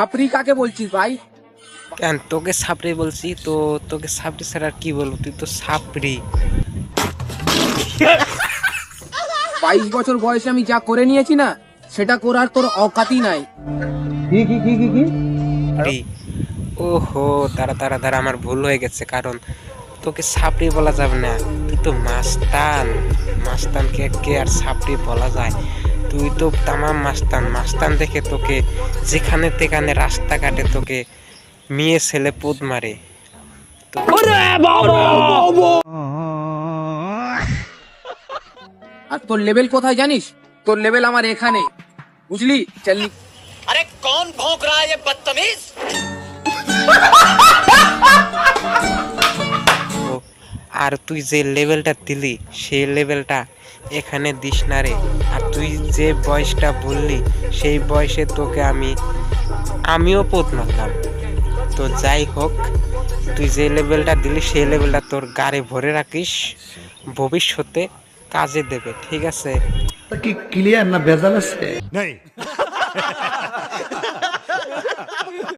ছাপরি কাকে বলছিস ভাই? কেন তোকে সাপড়ি বলছি তো? তোকে সাপড়ি ছাড়া আর কি বলবো, তুই তো সাপড়ি। 22 বছর বয়সে আমি যা করে নিয়েছি না, সেটা করার তোর অকাতই নাই। সাপড়ি। ওহো, দাঁড়া দাঁড়া দাঁড়া, আমার ভুল হয়ে গেছে। কারণ তোকে সাপড়ি বলা যাবে না, তুই তো মাস্তান। মাস্তানকে কে আর সাপড়ি বলা যায়? তুই তো তামাম মাস্তান। মাস্তান দেখে তোকে যেখানে তেখানে রাস্তাঘাটে তোকে মেয়ে ছেলে পোদ মারে। আর তোর লেভেল কোথায় জানিস? তোর লেভেল আমার এখানে, বুঝলি? চল। अरे कौन भौंक रहा है ये बदतमीज। তো আর তুই যে লেভেলটা দিলি সেই লেভেলটা এখানে দিস না রে। আর তুই যে বয়সটা বললি সেই বয়সে তোকে আমিও পোদ মারলাম। তো যাই হোক, তুই যে লেভেলটা দিলি সেই লেভেলটা তোর গাড়ি ভরে রাখিস, ভবিষ্যতে কাজে দেবে, ঠিক আছে? কি ক্লিয়ার না ভেজাল আছে?